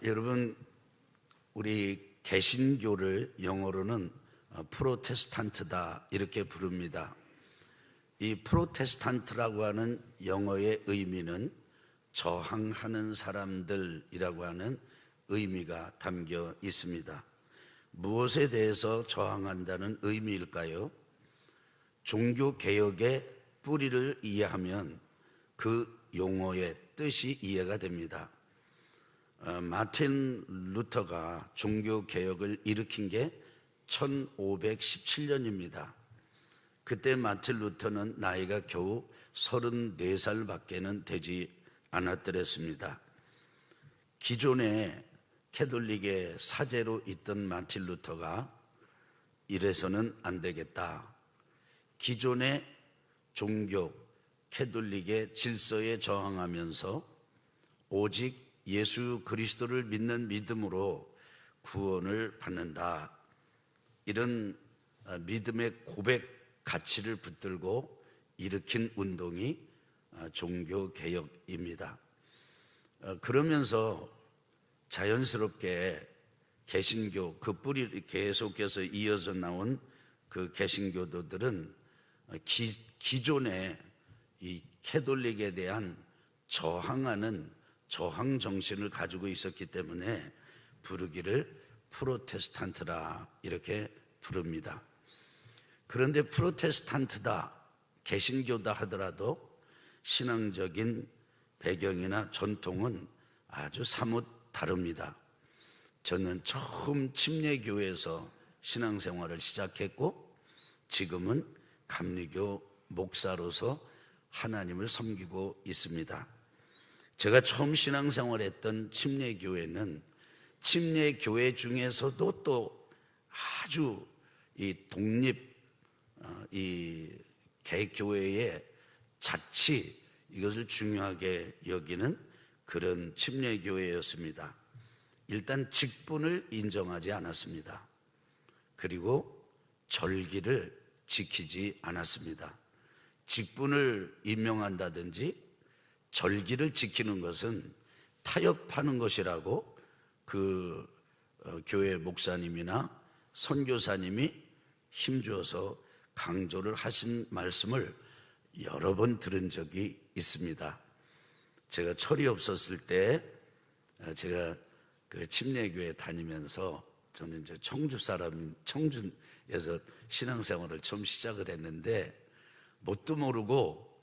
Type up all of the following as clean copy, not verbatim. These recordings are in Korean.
여러분, 우리 개신교를 영어로는 프로테스탄트다 이렇게 부릅니다. 이 프로테스탄트라고 하는 영어의 의미는 저항하는 사람들이라고 하는 의미가 담겨 있습니다. 무엇에 대해서 저항한다는 의미일까요? 종교개혁의 뿌리를 이해하면 그 용어의 뜻이 이해가 됩니다. 마틴 루터가 종교개혁을 일으킨 게 1517년입니다. 그때 마틴 루터는 나이가 겨우 34살 밖에는 되지 않았더랬습니다. 기존의 캐톨릭의 사제로 있던 마틴 루터가 이래서는 안 되겠다. 기존의 종교 캐톨릭의 질서에 저항하면서 오직 예수 그리스도를 믿는 믿음으로 구원을 받는다. 이런 믿음의 고백 가치를 붙들고 일으킨 운동이 종교개혁입니다. 그러면서 자연스럽게 개신교, 그 뿌리 계속해서 이어져 나온 그 개신교도들은 기존의 이 캐톨릭에 대한 저항하는 저항 정신을 가지고 있었기 때문에 부르기를 프로테스탄트라 이렇게 부릅니다. 그런데 프로테스탄트다, 개신교다 하더라도 신앙적인 배경이나 전통은 아주 사뭇 다릅니다. 저는 처음 침례교회에서 신앙생활을 시작했고 지금은 감리교 목사로서 하나님을 섬기고 있습니다. 제가 처음 신앙생활했던 침례교회는 침례교회 중에서도 또 아주 이 독립 이 개교회의 자치, 이것을 중요하게 여기는 그런 침례교회였습니다. 일단 직분을 인정하지 않았습니다. 그리고 절기를 지키지 않았습니다. 직분을 임명한다든지 절기를 지키는 것은 타협하는 것이라고 그 교회 목사님이나 선교사님이 힘주어서 강조를 하신 말씀을 여러 번 들은 적이 있습니다. 제가 철이 없었을 때 제가 그 침례교회 다니면서 저는 이제 청주에서 신앙생활을 처음 시작을 했는데 뭣도 모르고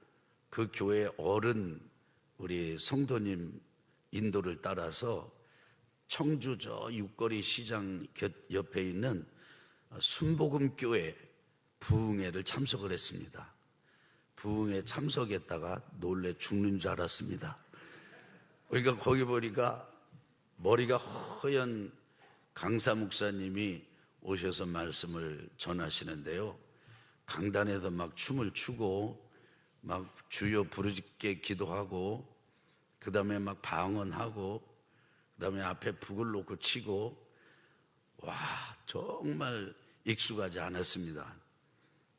그 교회 어른 우리 성도님 인도를 따라서 청주 저 육거리 시장 옆에 있는 순복음교회 부흥회를 참석을 했습니다. 부흥회 참석했다가 놀래 죽는 줄 알았습니다. 그러니까 거기 보니까 머리가 허연 강사 목사님이 오셔서 말씀을 전하시는데요, 강단에서 막 춤을 추고 막 주여 부르짖게 기도하고 그 다음에 막 방언하고 그 다음에 앞에 북을 놓고 치고, 와, 정말 익숙하지 않았습니다.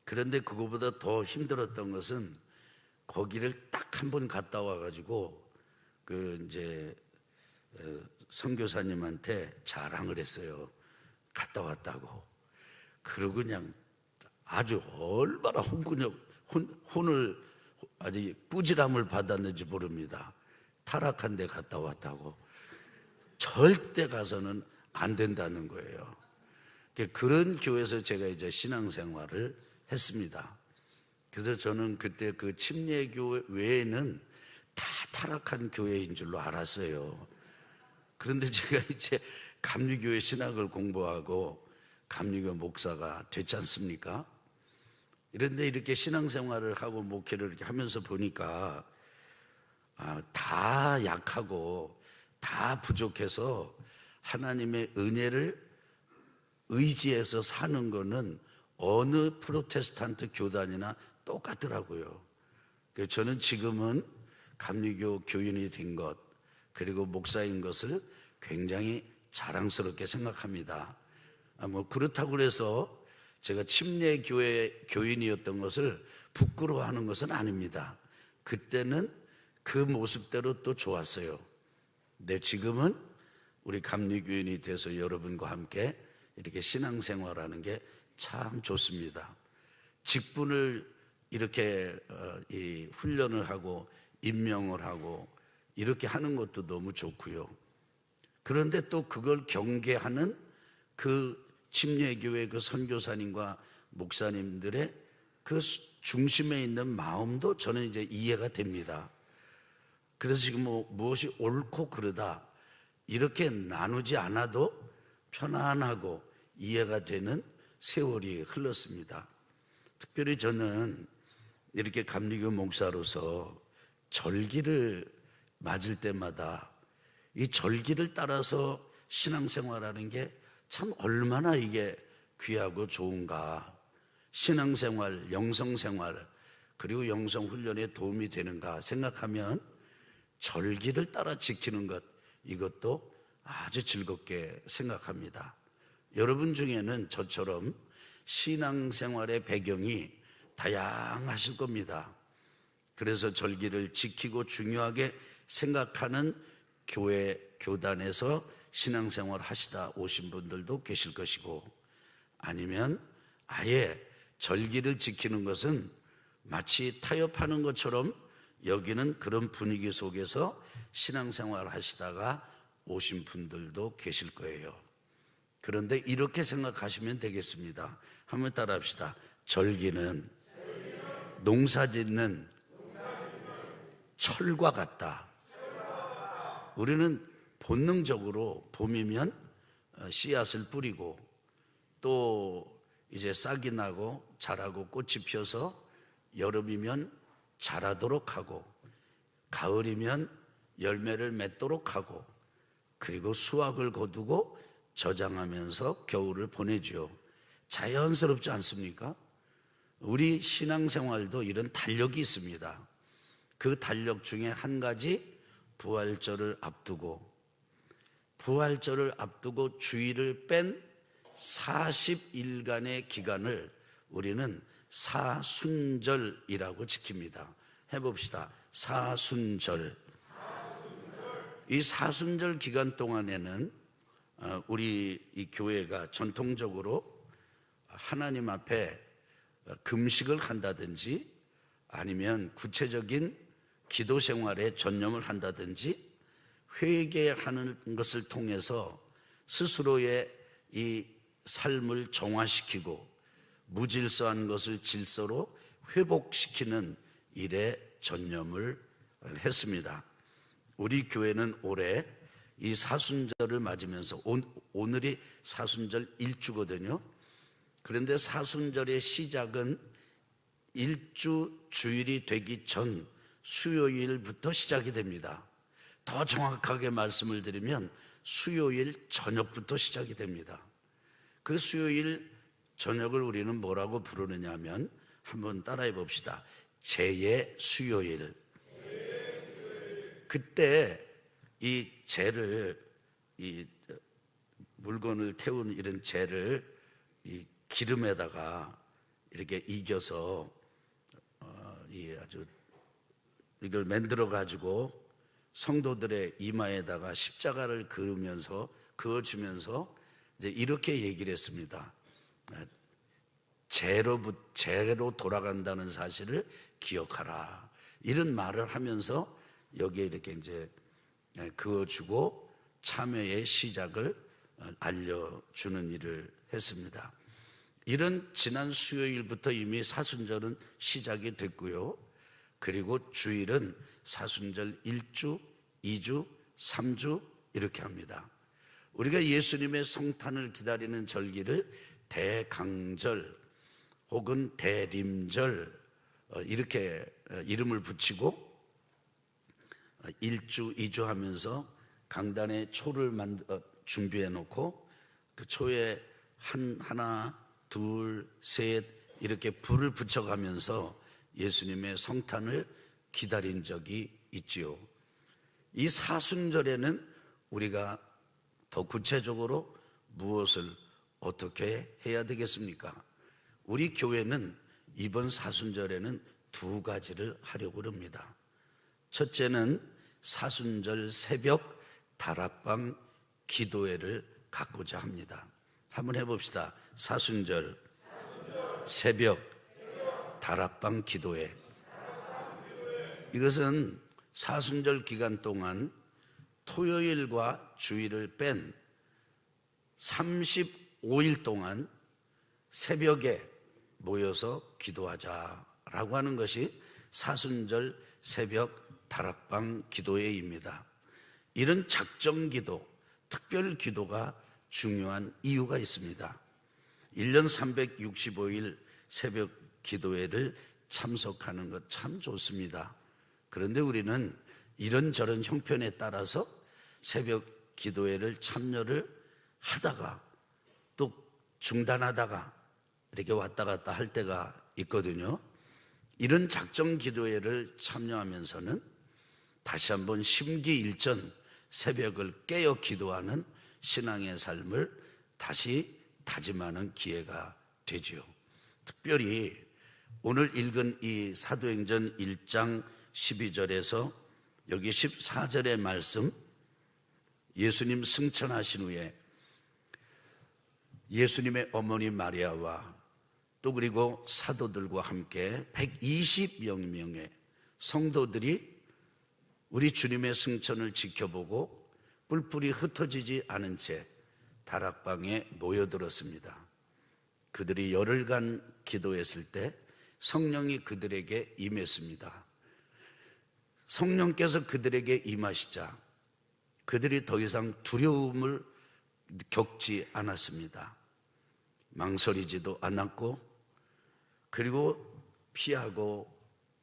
그런데 그거보다 더 힘들었던 것은 거기를 딱 한 번 갔다 와가지고 그 이제 선교사님한테 자랑을 했어요. 갔다 왔다고. 그러고 그냥 아주 얼마나 혼을 아주 꾸지람을 받았는지 모릅니다. 타락한 데 갔다 왔다고. 절대 가서는 안 된다는 거예요. 그런 교회에서 제가 이제 신앙생활을 했습니다. 그래서 저는 그때 그 침례교 외에는 다 타락한 교회인 줄로 알았어요. 그런데 제가 이제 감리교회 신학을 공부하고 감리교 목사가 됐지 않습니까? 그런데 이렇게 신앙생활을 하고 목회를 이렇게 하면서 보니까 다 약하고 다 부족해서 하나님의 은혜를 의지해서 사는 거는 어느 프로테스탄트 교단이나 똑같더라고요. 그래서 저는 지금은 감리교 교인이 된 것, 그리고 목사인 것을 굉장히 자랑스럽게 생각합니다. 그렇다고 해서 제가 침례교회 교인이었던 것을 부끄러워하는 것은 아닙니다. 그때는 그 모습대로 또 좋았어요. 근데 지금은 우리 감리교인이 돼서 여러분과 함께 이렇게 신앙생활하는 게 참 좋습니다. 직분을 이렇게 훈련을 하고 임명을 하고 이렇게 하는 것도 너무 좋고요. 그런데 또 그걸 경계하는 그 침례교회 그 선교사님과 목사님들의 그 중심에 있는 마음도 저는 이제 이해가 됩니다. 그래서 지금 무엇이 옳고 그르다 이렇게 나누지 않아도 편안하고 이해가 되는 세월이 흘렀습니다. 특별히 저는 이렇게 감리교 목사로서 절기를 맞을 때마다 이 절기를 따라서 신앙생활하는 게 참 얼마나 이게 귀하고 좋은가, 신앙생활, 영성생활 그리고 영성훈련에 도움이 되는가 생각하면 절기를 따라 지키는 것, 이것도 아주 즐겁게 생각합니다. 여러분 중에는 저처럼 신앙생활의 배경이 다양하실 겁니다. 그래서 절기를 지키고 중요하게 생각하는 교회, 교단에서 신앙생활 하시다 오신 분들도 계실 것이고, 아니면 아예 절기를 지키는 것은 마치 타협하는 것처럼 여기는 그런 분위기 속에서 신앙생활 하시다가 오신 분들도 계실 거예요. 그런데 이렇게 생각하시면 되겠습니다. 한번 따라 합시다. 절기는 농사짓는 철과 같다. 우리는 본능적으로 봄이면 씨앗을 뿌리고 또 이제 싹이 나고 자라고 꽃이 피어서 여름이면 자라도록 하고 가을이면 열매를 맺도록 하고 그리고 수확을 거두고 저장하면서 겨울을 보내죠. 자연스럽지 않습니까? 우리 신앙생활도 이런 달력이 있습니다. 그 달력 중에 한 가지 부활절을 앞두고 주일을 뺀 40일간의 기간을 우리는 사순절이라고 지킵니다. 해봅시다. 사순절. 이 사순절 기간 동안에는 우리 이 교회가 전통적으로 하나님 앞에 금식을 한다든지 아니면 구체적인 기도 생활에 전념을 한다든지 회개하는 것을 통해서 스스로의 이 삶을 정화시키고 무질서한 것을 질서로 회복시키는 일에 전념을 했습니다. 우리 교회는 올해 이 사순절을 맞으면서 오늘이 사순절 1주거든요. 그런데 사순절의 시작은 1주 주일이 되기 전 수요일부터 시작이 됩니다. 더 정확하게 말씀을 드리면 수요일 저녁부터 시작이 됩니다. 그 수요일 저녁을 우리는 뭐라고 부르느냐 하면 한번 따라해 봅시다. 제의 수요일. 그때 이 재를, 이 물건을 태운 이런 재를 이 기름에다가 이렇게 익혀서 아주 이걸 만들어 가지고 성도들의 이마에다가 십자가를 그어주면서 이제 이렇게 얘기를 했습니다. 재로 돌아간다는 사실을 기억하라. 이런 말을 하면서 여기에 이렇게 이제 그어주고 참회의 시작을 알려주는 일을 했습니다. 이런 지난 수요일부터 이미 사순절은 시작이 됐고요. 그리고 주일은 사순절 1주, 2주, 3주 이렇게 합니다. 우리가 예수님의 성탄을 기다리는 절기를 대강절 혹은 대림절 이렇게 이름을 붙이고 1주, 2주 하면서 강단에 초를 준비해 놓고 그 초에 하나, 둘, 셋 이렇게 불을 붙여가면서 예수님의 성탄을 기다린 적이 있지요. 이 사순절에는 우리가 더 구체적으로 무엇을 어떻게 해야 되겠습니까? 우리 교회는 이번 사순절에는 두 가지를 하려고 합니다. 첫째는 사순절 새벽 다락방 기도회를 갖고자 합니다. 한번 해봅시다. 사순절 새벽 다락방 기도회. 이것은 사순절 기간 동안 토요일과 주일을 뺀 35일 동안 새벽에 모여서 기도하자라고 하는 것이 사순절 새벽 다락방 기도회입니다. 이런 작정 기도, 특별 기도가 중요한 이유가 있습니다. 1년 365일 새벽 기도회를 참석하는 것 참 좋습니다. 그런데 우리는 이런저런 형편에 따라서 새벽 기도회를 참여를 하다가 또 중단하다가 이렇게 왔다 갔다 할 때가 있거든요. 이런 작정 기도회를 참여하면서는 다시 한번 심기일전 새벽을 깨어 기도하는 신앙의 삶을 다시 다짐하는 기회가 되지요. 특별히 오늘 읽은 이 사도행전 1장 12절에서 여기 14절의 말씀, 예수님 승천하신 후에 예수님의 어머니 마리아와 또 그리고 사도들과 함께 120여 명의 성도들이 우리 주님의 승천을 지켜보고 뿔뿔이 흩어지지 않은 채 다락방에 모여들었습니다. 그들이 열흘간 기도했을 때 성령이 그들에게 임했습니다. 성령께서 그들에게 임하시자 그들이 더 이상 두려움을 겪지 않았습니다. 망설이지도 않았고, 그리고 피하고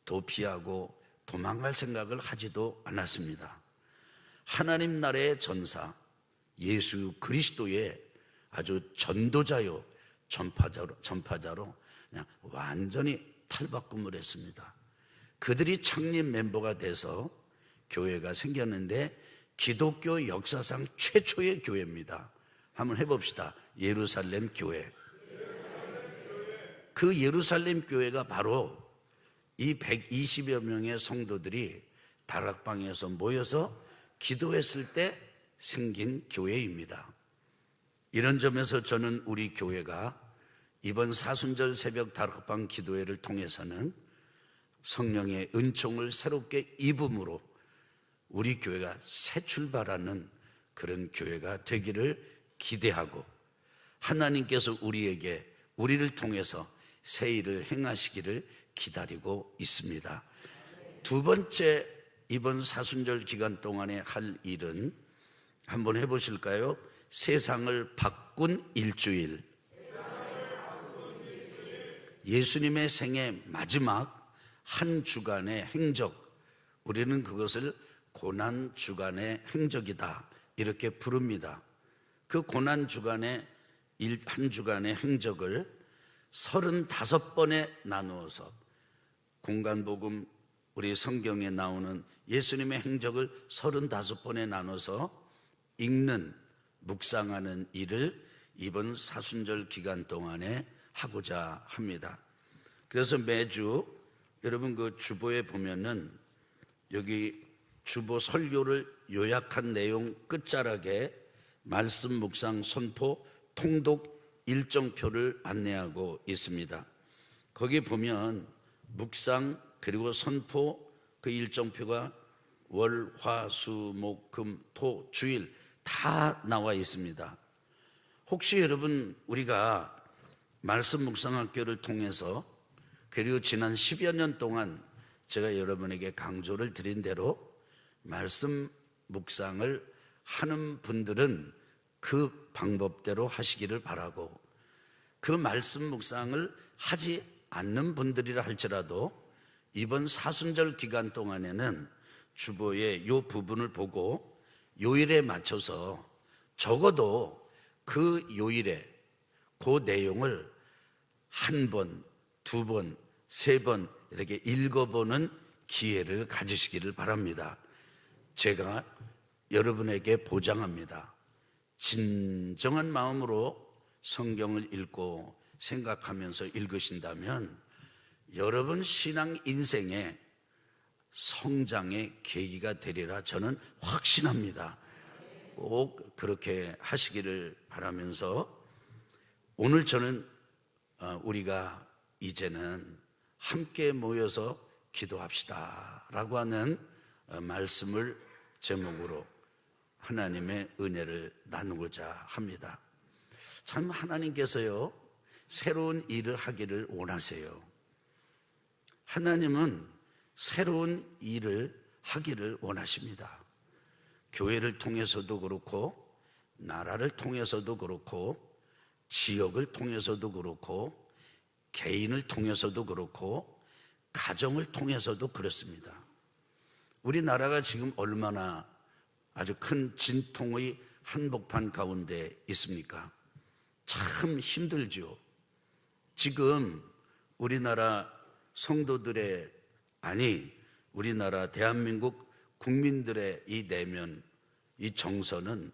도피하고 도망갈 생각을 하지도 않았습니다. 하나님 나라의 전사 예수 그리스도의 아주 전도자요 전파자로 그냥 완전히 탈바꿈을 했습니다. 그들이 창립 멤버가 돼서 교회가 생겼는데 기독교 역사상 최초의 교회입니다. 한번 해봅시다. 예루살렘 교회. 그 예루살렘 교회가 바로 이 120여 명의 성도들이 다락방에서 모여서 기도했을 때 생긴 교회입니다. 이런 점에서 저는 우리 교회가 이번 사순절 새벽 다락방 기도회를 통해서는 성령의 은총을 새롭게 입음으로 우리 교회가 새 출발하는 그런 교회가 되기를 기대하고, 하나님께서 우리를 통해서 새 일을 행하시기를 기다리고 있습니다. 두 번째, 이번 사순절 기간 동안에 할 일은 한번 해보실까요? 세상을 바꾼 일주일. 예수님의 생애 마지막 한 주간의 행적, 우리는 그것을 고난주간의 행적이다 이렇게 부릅니다. 그 고난주간의 한 주간의 행적을 35번에 나누어서, 공간복음 우리 성경에 나오는 예수님의 행적을 35번에 나눠서 읽는, 묵상하는 일을 이번 사순절 기간 동안에 하고자 합니다. 그래서 매주 여러분 그 주보에 보면은 여기 주보 설교를 요약한 내용 끝자락에 말씀 묵상 선포 통독 일정표를 안내하고 있습니다. 거기 보면 묵상 그리고 선포 그 일정표가 월, 화, 수, 목, 금, 토, 주일 다 나와 있습니다. 혹시 여러분 우리가 말씀 묵상학교를 통해서 그리고 지난 10여 년 동안 제가 여러분에게 강조를 드린 대로 말씀 묵상을 하는 분들은 그 방법대로 하시기를 바라고, 그 말씀 묵상을 하지 않는 분들이라 할지라도 이번 사순절 기간 동안에는 주보의 이 부분을 보고 요일에 맞춰서 적어도 그 요일에 그 내용을 한 번, 두 번, 세 번 이렇게 읽어보는 기회를 가지시기를 바랍니다. 제가 여러분에게 보장합니다. 진정한 마음으로 성경을 읽고 생각하면서 읽으신다면 여러분 신앙 인생의 성장의 계기가 되리라 저는 확신합니다. 꼭 그렇게 하시기를 바라면서 오늘 저는 우리가 이제는 함께 모여서 기도합시다 라고 하는 말씀을 제목으로 하나님의 은혜를 나누고자 합니다. 참 하나님께서요 새로운 일을 하기를 원하세요. 하나님은 새로운 일을 하기를 원하십니다. 교회를 통해서도 그렇고 나라를 통해서도 그렇고 지역을 통해서도 그렇고 개인을 통해서도 그렇고 가정을 통해서도 그렇습니다. 우리나라가 지금 얼마나 아주 큰 진통의 한복판 가운데 있습니까? 참 힘들죠. 지금 우리나라 성도들의 우리나라 대한민국 국민들의 이 내면, 이 정서는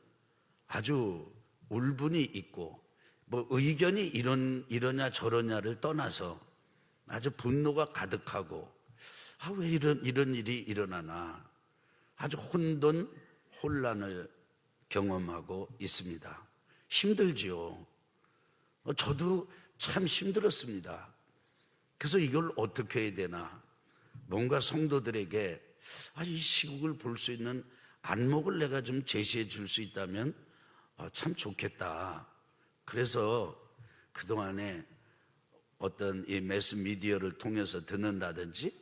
아주 울분이 있고 뭐 의견이 이러냐 저러냐를 떠나서 아주 분노가 가득하고 왜 이런 일이 일어나나 아주 혼란을 경험하고 있습니다. 힘들지요. 저도 참 힘들었습니다. 그래서 이걸 어떻게 해야 되나, 뭔가 성도들에게 이 시국을 볼 수 있는 안목을 내가 좀 제시해 줄 수 있다면 참 좋겠다. 그래서 그동안에 어떤 이 매스미디어를 통해서 듣는다든지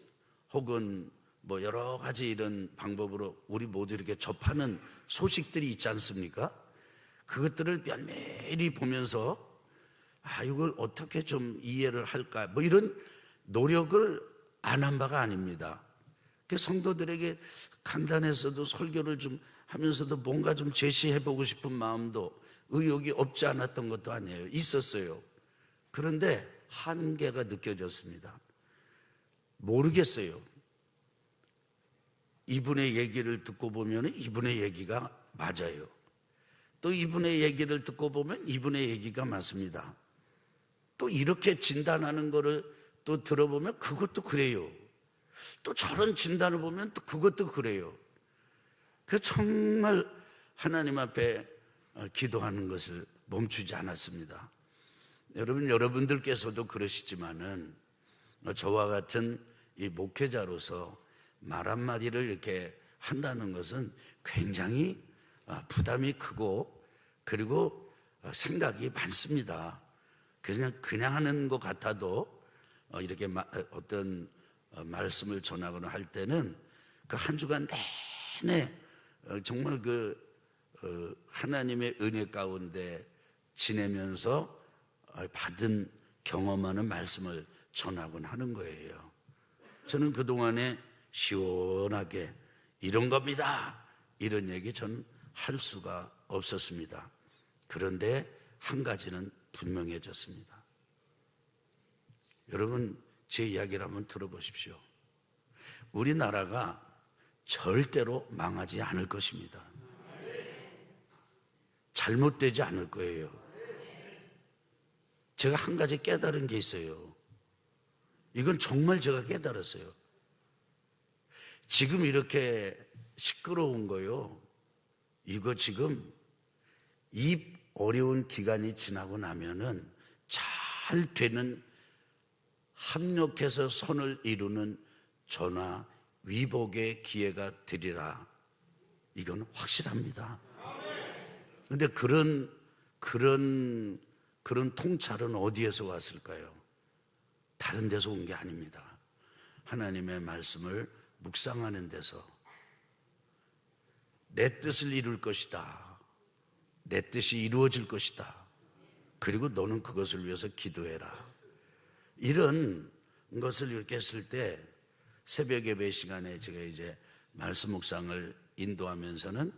혹은 뭐 여러 가지 이런 방법으로 우리 모두 이렇게 접하는 소식들이 있지 않습니까? 그것들을 면밀히 보면서 이걸 어떻게 좀 이해를 할까, 뭐 이런 노력을 안 한 바가 아닙니다. 그 성도들에게 강단에서도 설교를 좀 하면서도 뭔가 좀 제시해 보고 싶은 마음도 의욕이 없지 않았던 것도 아니에요. 있었어요. 그런데 한계가 느껴졌습니다. 모르겠어요. 이분의 얘기를 듣고 보면 이분의 얘기가 맞아요. 또 이분의 얘기를 듣고 보면 이분의 얘기가 맞습니다. 또 이렇게 진단하는 거를 또 들어보면 그것도 그래요. 또 저런 진단을 보면 또 그것도 그래요. 그 정말 하나님 앞에 기도하는 것을 멈추지 않았습니다. 여러분들께서도 그러시지만은 저와 같은 이 목회자로서 말 한마디를 이렇게 한다는 것은 굉장히 부담이 크고 그리고 생각이 많습니다. 그냥 하는 것 같아도 이렇게 어떤 말씀을 전하거나 할 때는 그 한 주간 내내 정말 하나님의 은혜 가운데 지내면서 받은 경험하는 말씀을 전하곤 하는 거예요. 저는 그동안에 시원하게 이런 겁니다, 이런 얘기 전 할 수가 없었습니다. 그런데 한 가지는 분명해졌습니다. 여러분 제 이야기를 한번 들어보십시오. 우리나라가 절대로 망하지 않을 것입니다. 잘못되지 않을 거예요. 제가 한 가지 깨달은 게 있어요. 이건 정말 제가 깨달았어요. 지금 이렇게 시끄러운 거요, 이거 지금 이 어려운 기간이 지나고 나면은 잘 되는, 합력해서 선을 이루는 전화 위복의 기회가 되리라. 이건 확실합니다. 그런데 그런 통찰은 어디에서 왔을까요? 다른 데서 온 게 아닙니다. 하나님의 말씀을 묵상하는 데서 내 뜻을 이룰 것이다, 내 뜻이 이루어질 것이다, 그리고 너는 그것을 위해서 기도해라, 이런 것을 이렇게 했을 때 새벽 예배 시간에 제가 이제 말씀 묵상을 인도하면서는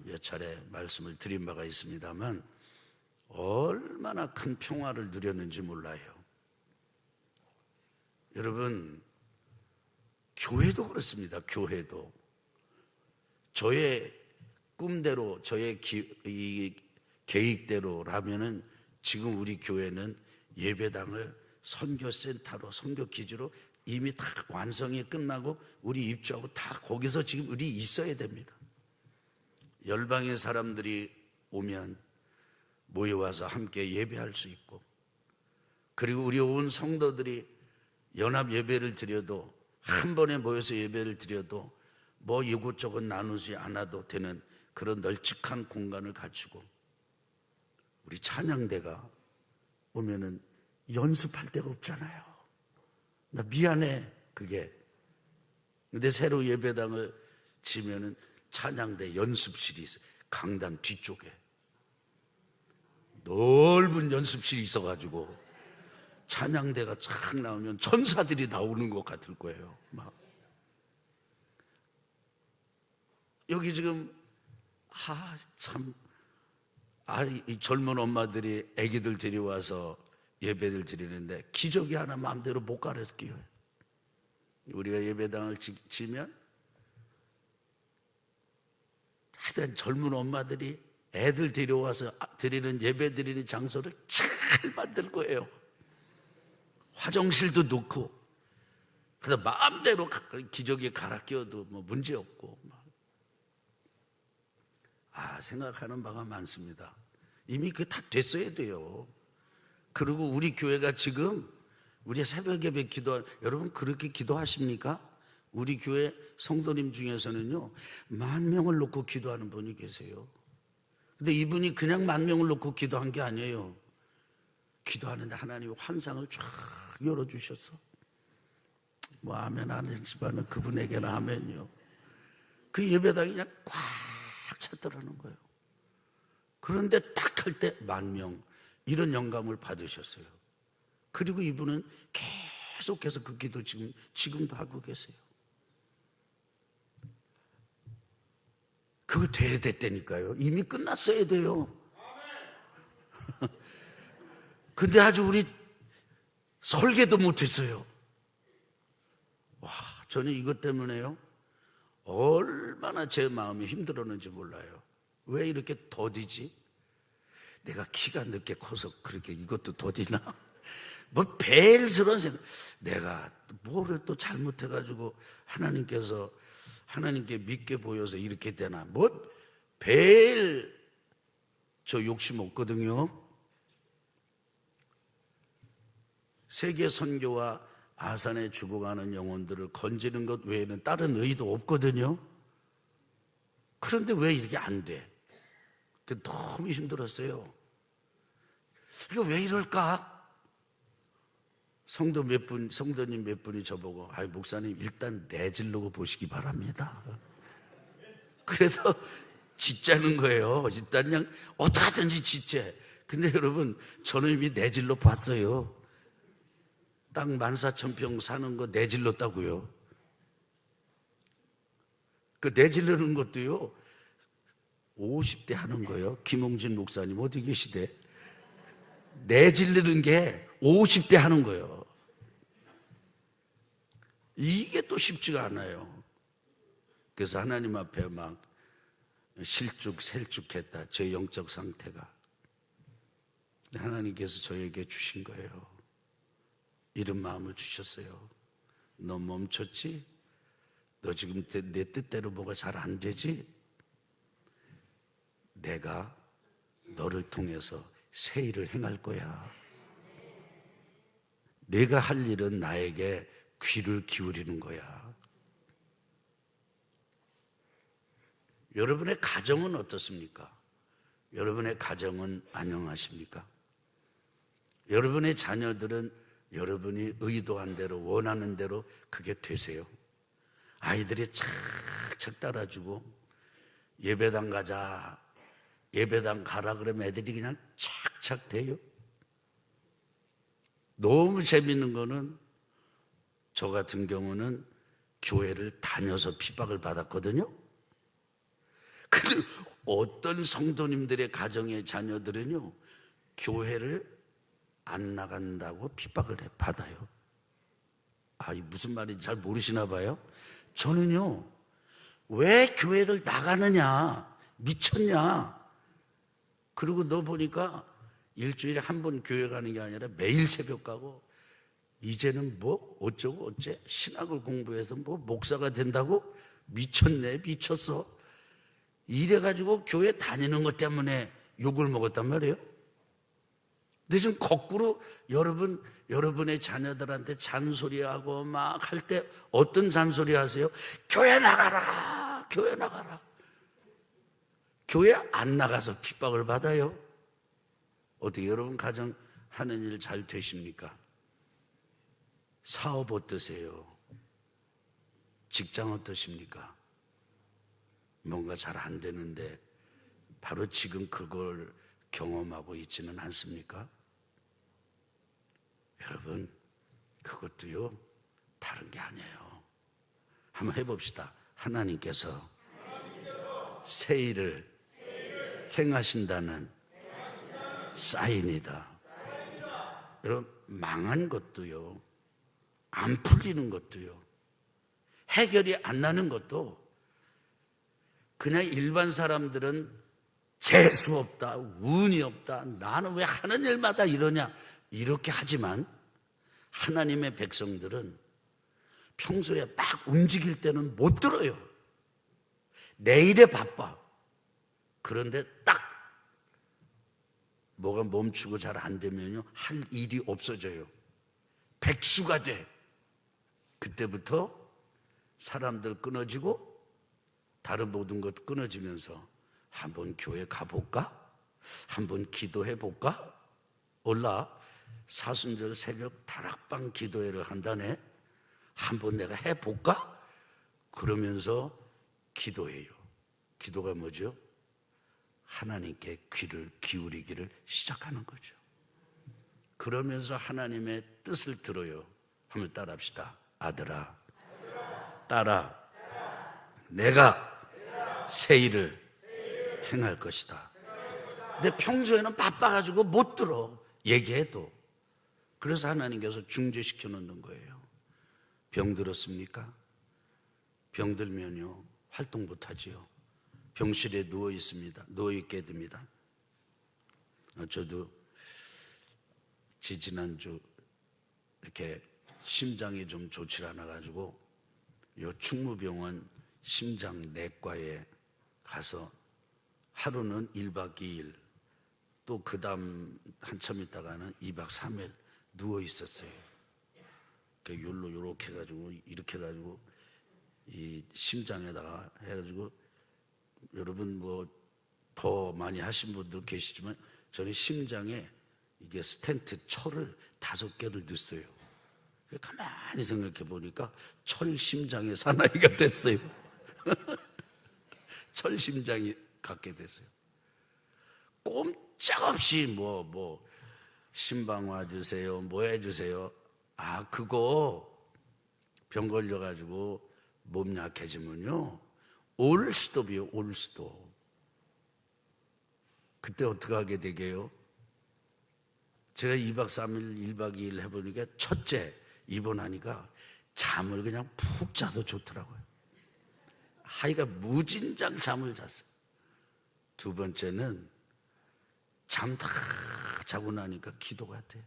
몇 차례 말씀을 드린 바가 있습니다만 얼마나 큰 평화를 누렸는지 몰라요. 여러분, 교회도 그렇습니다. 교회도 저의 꿈대로, 저의 계획대로라면은 지금 우리 교회는 예배당을 선교센터로, 선교기지로 이미 다 완성이 끝나고 우리 입주하고 다 거기서 지금 우리 있어야 됩니다. 열방의 사람들이 오면 모여와서 함께 예배할 수 있고, 그리고 우리 온 성도들이 연합 예배를 드려도, 한 번에 모여서 예배를 드려도 뭐 이곳저곳 나누지 않아도 되는 그런 널찍한 공간을 갖추고, 우리 찬양대가 오면은 연습할 데가 없잖아요. 나 미안해 그게. 근데 새로 예배당을 지면은 찬양대 연습실이 있어요. 강단 뒤쪽에 넓은 연습실이 있어가지고 찬양대가 쫙 나오면 천사들이 나오는 것 같을 거예요. 막 여기 지금 이 젊은 엄마들이 아기들 데려와서 예배를 드리는데 기저귀 하나 마음대로 못 갈아껴요. 우리가 예배당을 지면 하여튼 젊은 엄마들이 애들 데려와서 드리는 예배 드리는 장소를 잘 만들 거예요. 화장실도 넣고, 그래서 마음대로 기저귀 갈아 끼워도 뭐 문제 없고. 생각하는 바가 많습니다. 이미 그게 다 됐어야 돼요. 그리고 우리 교회가 지금 우리 새벽 예배 여러분 그렇게 기도하십니까? 우리 교회 성도님 중에서는요 10,000명을 놓고 기도하는 분이 계세요. 근데 이분이 그냥 10,000명을 놓고 기도한 게 아니에요. 기도하는데 하나님이 환상을 쫙 열어주셨어. 뭐 아멘 안 했지만은 그분에게는 아멘이요. 그 예배당이 그냥 꽉 찼더라는 거예요. 그런데 딱 할 때 10,000명 이런 영감을 받으셨어요. 그리고 이분은 계속해서 그 기도 지금도 하고 계세요. 그거 돼야 됐다니까요. 이미 끝났어야 돼요. 근데 아주 우리 설계도 못했어요. 저는 이것 때문에요 얼마나 제 마음이 힘들었는지 몰라요. 왜 이렇게 더디지? 내가 키가 늦게 커서 그렇게 이것도 더디나? 뭐 벨스러운 생각. 내가 뭐를 또 잘못해가지고 하나님께 믿게 보여서 이렇게 되나? 저 욕심 없거든요. 세계 선교와 아산에 죽어가는 영혼들을 건지는 것 외에는 다른 의도 없거든요. 그런데 왜 이렇게 안 돼? 너무 힘들었어요. 이거 왜 이럴까? 성도님 몇 분이 저보고 목사님 일단 내질르고 보시기 바랍니다. 그래서 짓자는 거예요. 일단 그냥 어떻게든지 짓재. 근데 여러분 저는 이미 내질러 봤어요. 땅 14,000평 사는 거 내질렀다고요. 그 내질르는 것도요 50대 하는 거예요. 김홍진 목사님 어디 계시대? 내질르는 게 50대 하는 거예요. 이게 또 쉽지가 않아요. 그래서 하나님 앞에 막 실쭉셀쭉했다. 제 영적 상태가. 하나님께서 저에게 주신 거예요. 이런 마음을 주셨어요. 너 멈췄지? 너 지금 내 뜻대로 뭐가 잘 안 되지? 내가 너를 통해서 새 일을 행할 거야. 내가 할 일은 나에게 귀를 기울이는 거야. 여러분의 가정은 어떻습니까? 여러분의 가정은 안녕하십니까? 여러분의 자녀들은 여러분이 의도한 대로 원하는 대로 그게 되세요? 아이들이 착착 따라주고 예배당 가자, 예배당 가라 그러면 애들이 그냥 착착 돼요. 너무 재밌는 거는 저 같은 경우는 교회를 다녀서 핍박을 받았거든요. 근데 어떤 성도님들의 가정의 자녀들은요 교회를 안 나간다고 핍박을 받아요. 이 무슨 말인지 잘 모르시나 봐요. 저는요 왜 교회를 나가느냐, 미쳤냐. 그리고 너 보니까 일주일에 한 번 교회 가는 게 아니라 매일 새벽 가고, 이제는 뭐 어쩌고 어째 신학을 공부해서 뭐 목사가 된다고? 미쳤네, 미쳤어. 이래가지고 교회 다니는 것 때문에 욕을 먹었단 말이에요. 근데 지금 거꾸로 여러분의 자녀들한테 잔소리하고 막 할 때 어떤 잔소리 하세요? 교회 나가라, 교회 나가라. 교회 안 나가서 핍박을 받아요. 어떻게 여러분 가정 하는 일 잘 되십니까? 사업 어떠세요? 직장 어떠십니까? 뭔가 잘 안 되는데 바로 지금 그걸 경험하고 있지는 않습니까? 여러분, 그것도요 다른 게 아니에요. 한번 해봅시다. 하나님께서 새 일을 행하신다는 사인이다. 여러분, 망한 것도요, 안 풀리는 것도요, 해결이 안 나는 것도 그냥 일반 사람들은 재수 없다, 운이 없다, 나는 왜 하는 일마다 이러냐 이렇게 하지만 하나님의 백성들은 평소에 막 움직일 때는 못 들어요. 내일에 바빠. 그런데 딱 뭐가 멈추고 잘 안 되면요, 할 일이 없어져요. 백수가 돼. 그때부터 사람들 끊어지고 다른 모든 것 끊어지면서 한번 교회 가볼까? 한번 기도해볼까? 올라 사순절 새벽 다락방 기도회를 한다네. 한번 내가 해볼까? 그러면서 기도해요. 기도가 뭐죠? 하나님께 귀를 기울이기를 시작하는 거죠. 그러면서 하나님의 뜻을 들어요. 한번 따라합시다. 아들아, 딸아, 내가 새 일을 행할 것이다. 근데 평소에는 바빠가지고 못 들어, 얘기해도. 그래서 하나님께서 중재시켜 놓는 거예요. 병 들었습니까? 병 들면요 활동 못 하지요. 병실에 누워 있습니다. 누워 있게 됩니다. 저도 지난주 이렇게 심장이 좀 좋지 않아 가지고 요 충무병원 심장내과에 가서 하루는 1박 2일, 또 그 다음 한참 있다가는 2박 3일 누워 있었어요. 그 율로 이렇게 해가지고 이렇게 해가지고 이 심장에다가 해가지고, 여러분 뭐 더 많이 하신 분들 계시지만 저는 심장에 이게 스텐트 철을 5개를 넣었어요. 가만히 생각해 보니까 철 심장의 사나이가 됐어요. 철 심장이 갖게 됐어요. 꼼짝없이 뭐 신방 와주세요, 뭐 해주세요. 아, 그거 병 걸려가지고 몸 약해지면요 올 스톱이요, 올 스톱. 그때 어떻게 하게 되게요? 제가 2박 3일 1박 2일 해보니까 첫째 입원하니까 잠을 그냥 푹 자도 좋더라고요. 하이가 무진장 잠을 잤어요. 두 번째는 잠 다 자고 나니까 기도가 돼.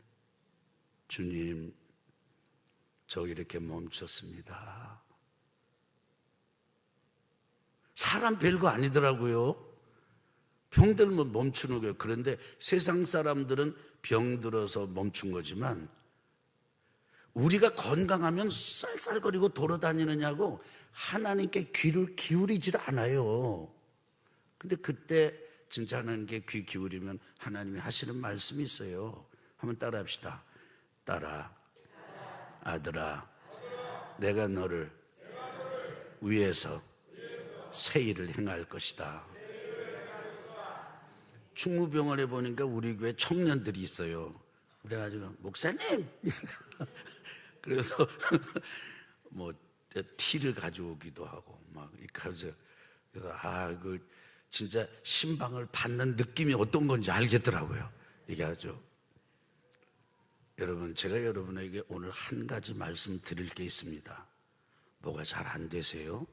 주님, 저 이렇게 멈췄습니다. 사람 별거 아니더라고요. 병 들면 멈추는 거예요. 그런데 세상 사람들은 병 들어서 멈춘 거지만 우리가 건강하면 쌀쌀거리고 돌아다니느냐고 하나님께 귀를 기울이질 않아요. 근데 그때 진짜 하나님께 귀 기울이면 하나님이 하시는 말씀이 있어요. 한번 따라 합시다. 딸아, 아들아, 내가 너를 위해서 새 일을 행할 것이다. 충무병원에 보니까 우리 교회 청년들이 있어요. 그래가지고 목사님 그래서 뭐 티를 가져오기도 하고 막 이렇게 해서, 그래서 그 진짜 신방을 받는 느낌이 어떤 건지 알겠더라고요. 이게 아주. 여러분, 제가 여러분에게 오늘 한 가지 말씀 드릴 게 있습니다. 뭐가 잘 안 되세요?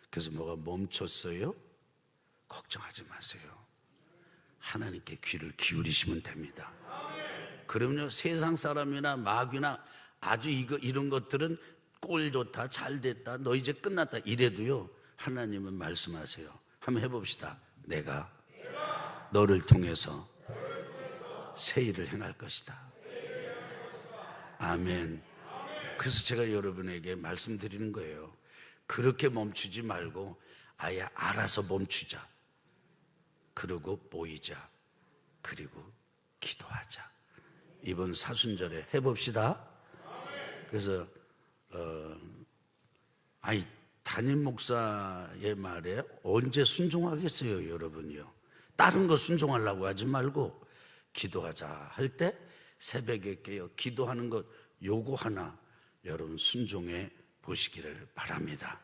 그래서 뭐가 멈췄어요? 걱정하지 마세요. 하나님께 귀를 기울이시면 됩니다. 그럼요, 세상 사람이나 마귀나 아주 이런 것들은 꼴 좋다, 잘 됐다, 너 이제 끝났다 이래도요 하나님은 말씀하세요. 한번 해봅시다. 내가 너를 통해서 새 일을 행할 것이다. 아멘. 그래서 제가 여러분에게 말씀드리는 거예요. 그렇게 멈추지 말고 아예 알아서 멈추자. 그리고 모이자. 그리고 기도하자. 이번 사순절에 해봅시다. 그래서 담임 목사의 말에 언제 순종하겠어요, 여러분이요? 다른 거 순종하려고 하지 말고 기도하자 할 때 새벽에 깨어 기도하는 것 요거 하나 여러분 순종해 보시기를 바랍니다.